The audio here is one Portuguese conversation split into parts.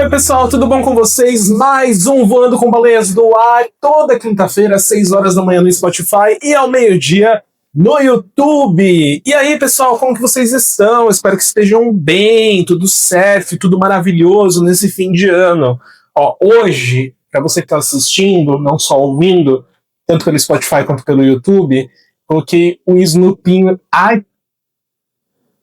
Oi pessoal, tudo bom com vocês? Mais um Voando com Baleias do ar, toda quinta-feira às 6 horas da manhã no Spotify e ao meio-dia no YouTube. E aí pessoal, como que vocês estão? Espero que estejam bem, tudo certo, tudo maravilhoso nesse fim de ano. Ó, hoje, para você que está assistindo, não só ouvindo, tanto pelo Spotify quanto pelo YouTube, coloquei um Snoopinho. Ai,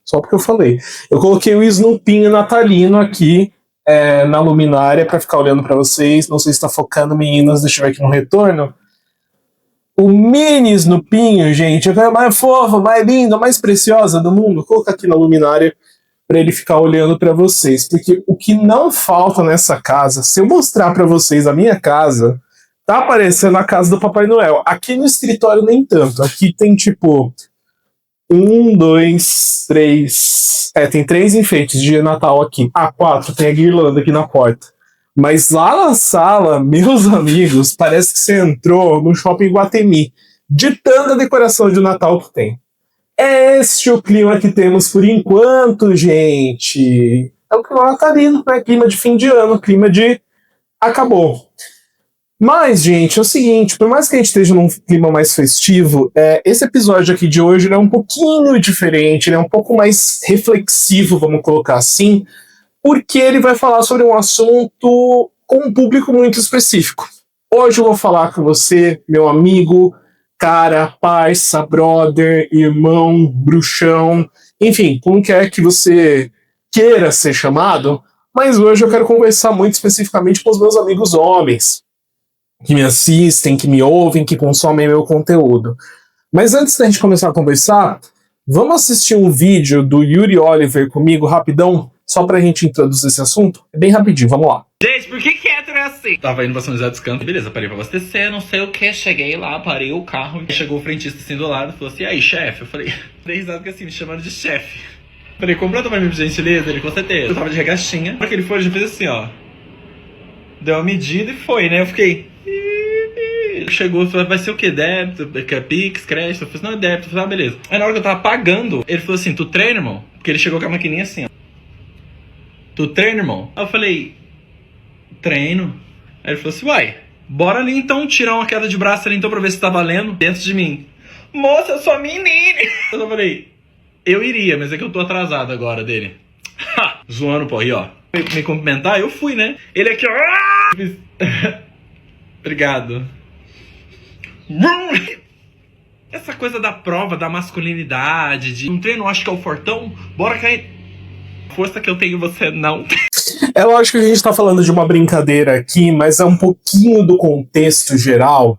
só porque eu falei. Eu coloquei o Snoopinho natalino aqui na luminária para ficar olhando para vocês. Não sei se está focando, meninas. Deixa eu ver aqui no retorno. O mini Snoopinho, gente, a coisa mais fofa, mais linda, mais preciosa do mundo. Vou colocar aqui na luminária para ele ficar olhando para vocês. Porque o que não falta nessa casa, se eu mostrar para vocês a minha casa, tá aparecendo a casa do Papai Noel. Aqui no escritório nem tanto. Aqui tem tipo 1, 2, 3. Tem 3 enfeites de Natal aqui. 4, tem a guirlanda aqui na porta. Mas lá na sala, meus amigos, parece que você entrou no shopping Guatemi, de tanta decoração de Natal que tem. É este o clima que temos por enquanto, gente. É o clima natalino, né? Clima de fim de ano, clima de acabou. Mas, gente, é o seguinte, por mais que a gente esteja num clima mais festivo, esse episódio aqui de hoje é um pouquinho diferente, ele é um pouco mais reflexivo, vamos colocar assim, porque ele vai falar sobre um assunto com um público muito específico. Hoje eu vou falar com você, meu amigo, cara, parça, brother, irmão, bruxão, enfim, como quer que você queira ser chamado, mas hoje eu quero conversar muito especificamente com os meus amigos homens, que me assistem, que me ouvem, que consomem meu conteúdo. Mas antes da gente começar a conversar, vamos assistir um vídeo do Yuri Oliver comigo, rapidão, só pra gente introduzir esse assunto? É bem rapidinho, vamos lá. Gente, por que hétero é assim? Tava indo pra São José dos Campos, beleza, parei pra abastecer, não sei o que, cheguei lá, parei o carro, chegou o frentista assim do lado, falou assim, e aí, chefe? Eu falei, dei risada que assim, me chamando de chefe. Falei, comprou pra mim, por gentileza? Ele, com certeza. Eu tava de regatinha, na hora que ele foi, ele já fez assim, ó. Deu uma medida e foi, né? Eu fiquei... Chegou, falou, vai ser o que? Débito, Pix, crédito? Eu falei, não, é débito. Eu falei, beleza. Aí na hora que eu tava pagando, ele falou assim, tu treina, irmão? Porque ele chegou com a maquininha assim, ó. Tu treina, irmão? Aí eu falei, treino. Aí ele falou assim, uai, bora ali então tirar uma queda de braço ali então pra ver se tá valendo dentro de mim. Moça, eu sou menina. Eu falei, eu iria, mas é que eu tô atrasado agora dele. Ha! Zoando, pô, aí ó. Me cumprimentar, eu fui, né? Ele aqui, ó. Obrigado. Essa coisa da prova, da masculinidade, de um treino, acho que é o fortão, bora cair. Força que eu tenho, você não. É lógico que a gente tá falando de uma brincadeira aqui, mas é um pouquinho do contexto geral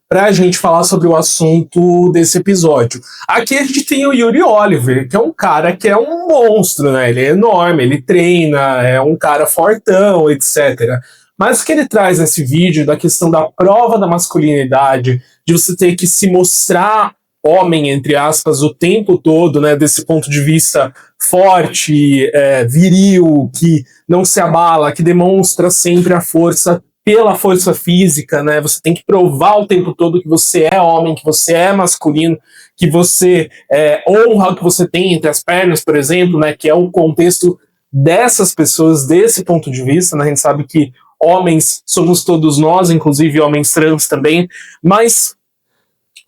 pra gente falar sobre o assunto desse episódio. Aqui a gente tem o Yuri Oliver, que é um cara que é um monstro, né? Ele é enorme, ele treina, é um cara fortão, etc. Mas o que ele traz nesse vídeo da questão da prova da masculinidade, de você ter que se mostrar homem, entre aspas, o tempo todo, né, desse ponto de vista forte, viril, que não se abala, que demonstra sempre a força pela força física, né? Você tem que provar o tempo todo que você é homem, que você é masculino, que você honra o que você tem entre as pernas, por exemplo, né, que é o contexto dessas pessoas, desse ponto de vista, né? A gente sabe que homens somos todos nós, inclusive homens trans também, mas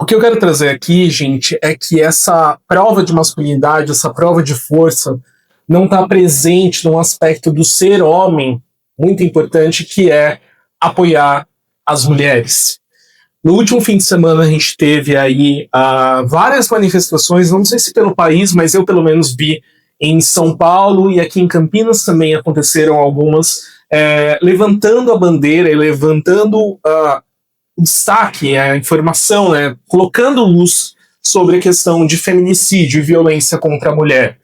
o que eu quero trazer aqui, gente, é que essa prova de masculinidade, essa prova de força, não está presente num aspecto do ser homem muito importante, que é apoiar as mulheres. No último fim de semana a gente teve aí várias manifestações, não sei se pelo país, mas eu pelo menos vi em São Paulo e aqui em Campinas também aconteceram algumas, levantando a bandeira e levantando o destaque, a informação, né, colocando luz sobre a questão de feminicídio e violência contra a mulher.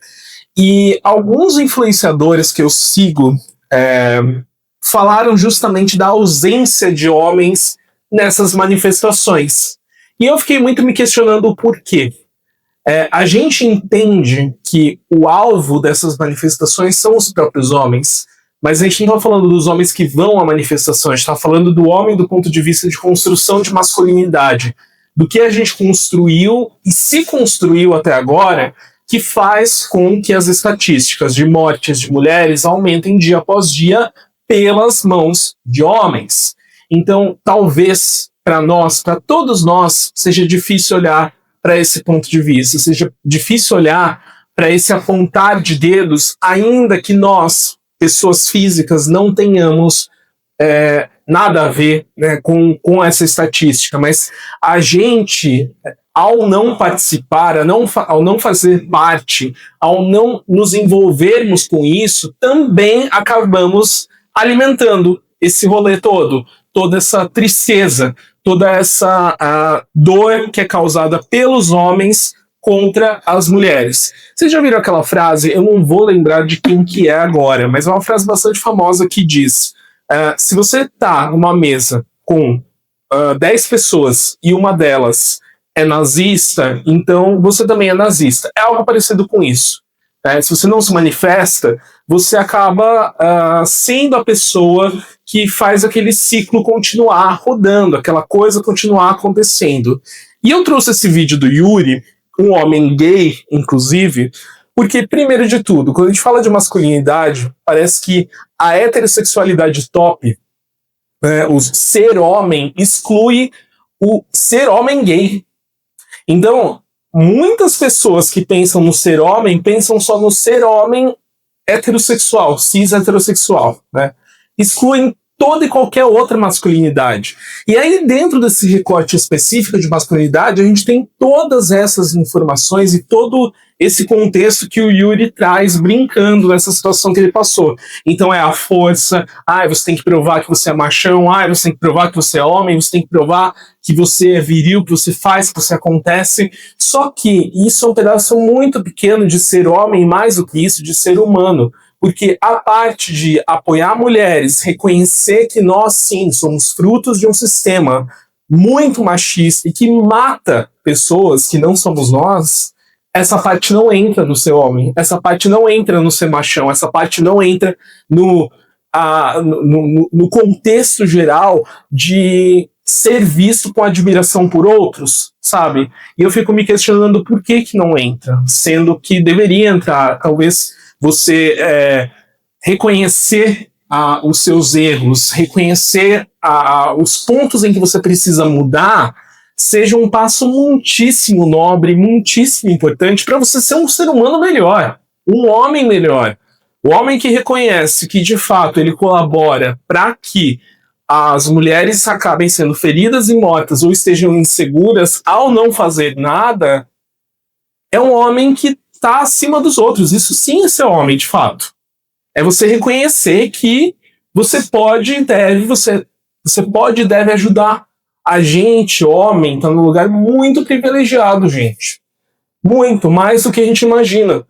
E alguns influenciadores que eu sigo falaram justamente da ausência de homens nessas manifestações. E eu fiquei muito me questionando o porquê. A gente entende que o alvo dessas manifestações são os próprios homens, mas a gente não está falando dos homens que vão à manifestação, a gente está falando do homem do ponto de vista de construção de masculinidade, do que a gente construiu e se construiu até agora, que faz com que as estatísticas de mortes de mulheres aumentem dia após dia pelas mãos de homens. Então, talvez para nós, para todos nós, seja difícil olhar para esse ponto de vista, seja difícil olhar para esse apontar de dedos, ainda que nós, pessoas físicas, não tenhamos nada a ver, né, com essa estatística, mas a gente, ao não participar, ao não fazer parte, ao não nos envolvermos com isso, também acabamos alimentando esse rolê todo, toda essa tristeza, toda essa dor que é causada pelos homens contra as mulheres. Vocês já viram aquela frase? Eu não vou lembrar de quem que é agora, mas é uma frase bastante famosa que diz: se você está numa mesa com 10 pessoas e uma delas é nazista, então você também é nazista. É algo parecido com isso. Se você não se manifesta, você acaba sendo a pessoa que faz aquele ciclo continuar rodando, aquela coisa continuar acontecendo. E eu trouxe esse vídeo do Yuri, um homem gay, inclusive, porque, primeiro de tudo, quando a gente fala de masculinidade, parece que a heterossexualidade top, o ser homem, exclui o ser homem gay. Então, muitas pessoas que pensam no ser homem, pensam só no ser homem heterossexual, cis heterossexual, né? Excluem toda e qualquer outra masculinidade. E aí, dentro desse recorte específico de masculinidade, a gente tem todas essas informações e todo esse contexto que o Yuri traz brincando nessa situação que ele passou. Então é a força, você tem que provar que você é machão, você tem que provar que você é homem, você tem que provar que você é viril, que você faz, que você acontece. Só que isso é um pedaço muito pequeno de ser homem, mais do que isso, de ser humano. Porque a parte de apoiar mulheres, reconhecer que nós, sim, somos frutos de um sistema muito machista e que mata pessoas que não somos nós, essa parte não entra no ser homem, essa parte não entra no ser machão, essa parte não entra no contexto geral de ser visto com admiração por outros, sabe? E eu fico me questionando por que não entra, sendo que deveria entrar. Talvez você reconhecer os seus erros, reconhecer os pontos em que você precisa mudar, seja um passo muitíssimo nobre, muitíssimo importante para você ser um ser humano melhor, um homem melhor. O homem que reconhece que, de fato, ele colabora para que as mulheres acabem sendo feridas e mortas ou estejam inseguras ao não fazer nada, é um homem que está acima dos outros. Isso sim é ser homem, de fato. É você reconhecer que você pode e deve ajudar. A gente, homem, tá num lugar muito privilegiado, gente. Muito, mais do que a gente imagina.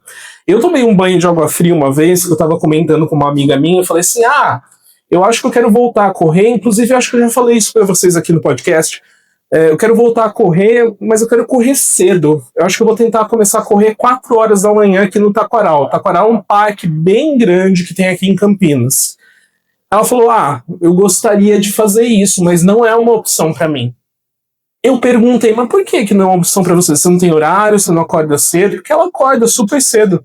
Eu tomei um banho de água fria uma vez, que eu tava comentando com uma amiga minha, eu falei assim, eu acho que eu quero voltar a correr, inclusive eu acho que eu já falei isso pra vocês aqui no podcast, eu quero voltar a correr, mas eu quero correr cedo. Eu acho que eu vou tentar começar a correr 4 horas da manhã aqui no Taquaral. O Taquaral é um parque bem grande que tem aqui em Campinas. Ela falou, eu gostaria de fazer isso, mas não é uma opção pra mim. Eu perguntei, mas por que não é uma opção pra você? Você não tem horário, você não acorda cedo? Porque ela acorda super cedo.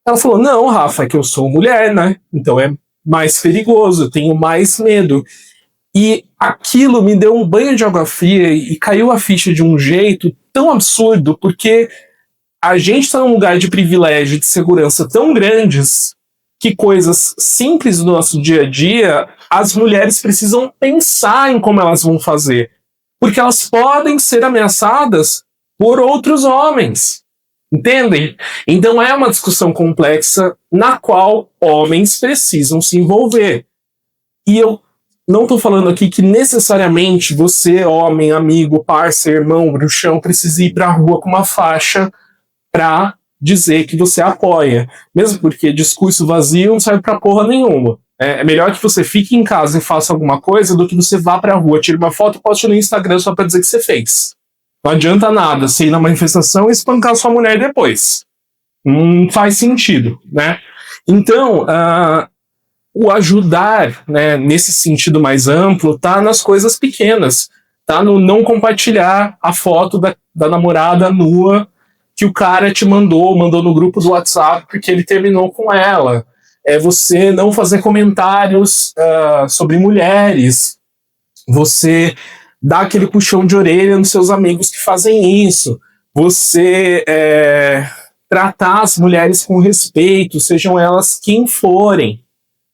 Ela falou, não, Rafa, é que eu sou mulher, né? Então é mais perigoso, eu tenho mais medo. E aquilo me deu um banho de água fria e caiu a ficha de um jeito tão absurdo, porque a gente está num lugar de privilégio, de segurança tão grandes, que coisas simples do nosso dia a dia, as mulheres precisam pensar em como elas vão fazer. Porque elas podem ser ameaçadas por outros homens. Entendem? Então é uma discussão complexa na qual homens precisam se envolver. E eu não estou falando aqui que necessariamente você, homem, amigo, parceiro, irmão, bruxão, precisa ir para a rua com uma faixa para dizer que você apoia. Mesmo porque discurso vazio não serve pra porra nenhuma. É melhor que você fique em casa e faça alguma coisa do que você vá pra rua, tire uma foto e poste no Instagram só pra dizer que você fez. Não adianta nada você ir na manifestação e espancar sua mulher depois. Não faz sentido, né? Então, o ajudar, né, nesse sentido mais amplo, tá nas coisas pequenas. Tá no não compartilhar a foto da namorada nua que o cara te mandou no grupo do WhatsApp porque ele terminou com ela. é você não fazer comentários sobre mulheres, você dar aquele puxão de orelha nos seus amigos que fazem isso, você tratar as mulheres com respeito, sejam elas quem forem,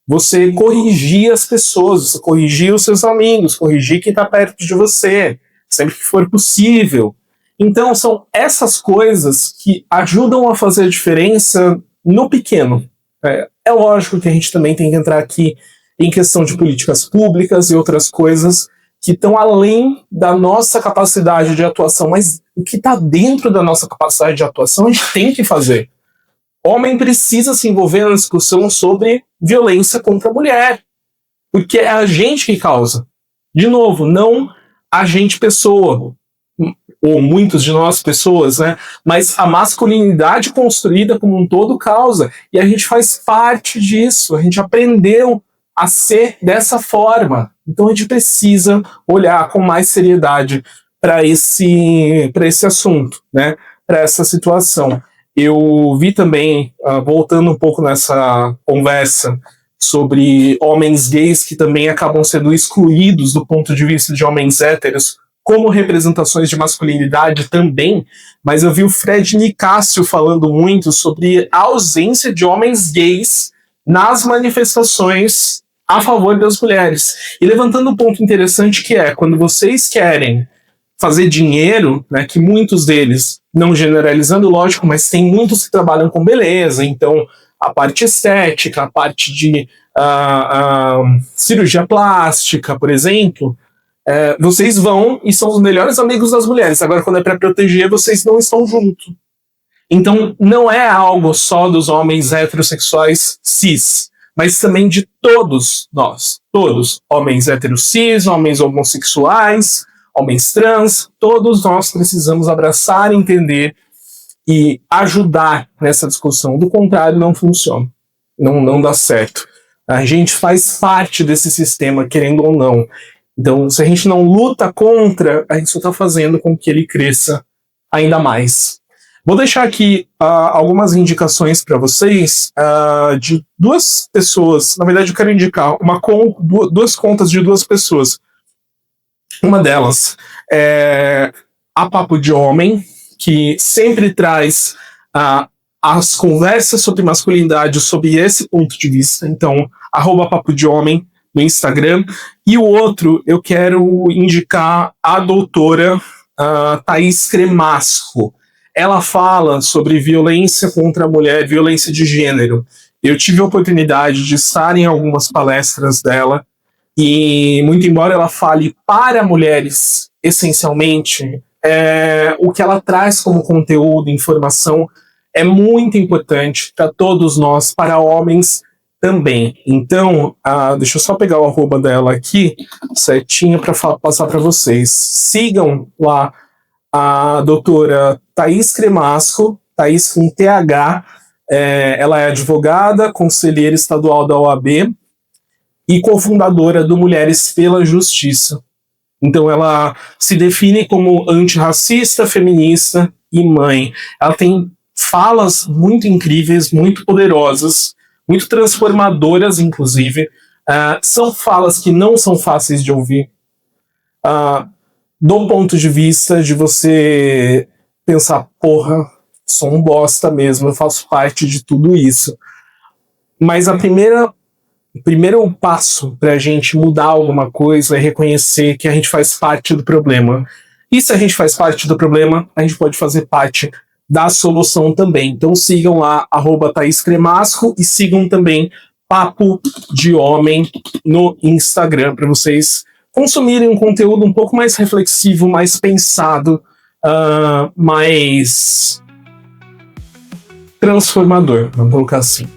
você corrigir as pessoas, você corrigir os seus amigos, corrigir quem está perto de você, sempre que for possível. Então são essas coisas que ajudam a fazer a diferença no pequeno. É lógico que a gente também tem que entrar aqui em questão de políticas públicas e outras coisas que estão além da nossa capacidade de atuação, mas o que está dentro da nossa capacidade de atuação a gente tem que fazer. Homem precisa se envolver na discussão sobre violência contra a mulher, porque é a gente que causa. De novo, não a gente pessoa, ou muitos de nós pessoas, né? Mas a masculinidade construída como um todo causa, e a gente faz parte disso, a gente aprendeu a ser dessa forma. Então a gente precisa olhar com mais seriedade para esse assunto, né? Para essa situação. Eu vi também, voltando um pouco nessa conversa, sobre homens gays que também acabam sendo excluídos do ponto de vista de homens héteros como representações de masculinidade também, mas eu vi o Fred Nicásio falando muito sobre a ausência de homens gays nas manifestações a favor das mulheres. E levantando um ponto interessante que é, quando vocês querem fazer dinheiro, né, que muitos deles, não generalizando, lógico, mas tem muitos que trabalham com beleza, então a parte estética, a parte de cirurgia plástica, por exemplo, vocês vão e são os melhores amigos das mulheres. Agora, quando é para proteger, vocês não estão juntos. Então, não é algo só dos homens heterossexuais cis, mas também de todos nós. Todos. Homens heteros cis, homens homossexuais, homens trans, todos nós precisamos abraçar, entender e ajudar nessa discussão. Do contrário, não funciona. Não dá certo. A gente faz parte desse sistema, querendo ou não. Então, se a gente não luta contra, a gente só está fazendo com que ele cresça ainda mais. Vou deixar aqui algumas indicações para vocês de duas pessoas. Na verdade, eu quero indicar duas contas de duas pessoas. Uma delas é a Papo de Homem, que sempre traz as conversas sobre masculinidade sob esse ponto de vista. Então, @Papo de Homem no Instagram. E o outro, eu quero indicar a doutora Thaís Cremasco. Ela fala sobre violência contra a mulher, violência de gênero. Eu tive a oportunidade de estar em algumas palestras dela, e muito embora ela fale para mulheres, essencialmente, o que ela traz como conteúdo, informação, é muito importante para todos nós, para homens também. Então, deixa eu só pegar o arroba dela aqui, certinho, para passar para vocês. Sigam lá a doutora Thaís Cremasco, Thaís com TH, ela é advogada, conselheira estadual da OAB e cofundadora do Mulheres pela Justiça. Então ela se define como antirracista, feminista e mãe. Ela tem falas muito incríveis, muito poderosas, muito transformadoras, inclusive. São falas que não são fáceis de ouvir. Do ponto de vista de você pensar, porra, sou um bosta mesmo, eu faço parte de tudo isso. Mas o primeiro passo para a gente mudar alguma coisa é reconhecer que a gente faz parte do problema. E se a gente faz parte do problema, a gente pode fazer parte da solução também. Então sigam lá, @Thaís Cremasco, e sigam também Papo de Homem no Instagram, para vocês consumirem um conteúdo um pouco mais reflexivo, mais pensado, mais transformador, vamos colocar assim.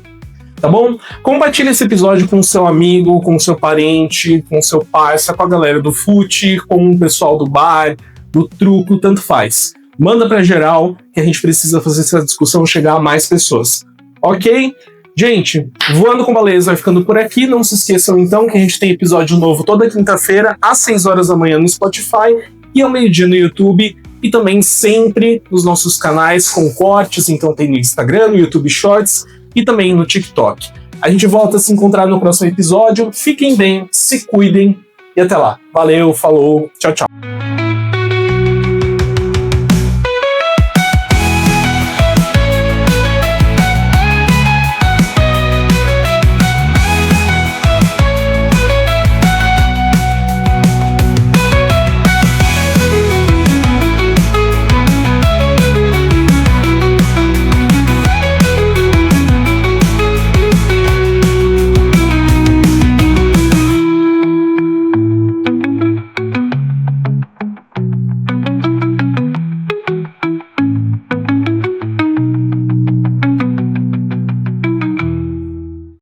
Tá bom? Compartilhe esse episódio com seu amigo, com seu parente, com seu parça, com a galera do fute, com o pessoal do bar, do truco, tanto faz. Manda pra geral, que a gente precisa fazer essa discussão chegar a mais pessoas. Ok? Gente, Voando com Baleias vai ficando por aqui. Não se esqueçam então que a gente tem episódio novo toda quinta-feira, às 6 horas da manhã no Spotify e ao meio-dia no YouTube. E também sempre nos nossos canais com cortes, então tem no Instagram, no YouTube Shorts e também no TikTok. A gente volta a se encontrar no próximo episódio. Fiquem bem, se cuidem e até lá. Valeu, falou, tchau, tchau.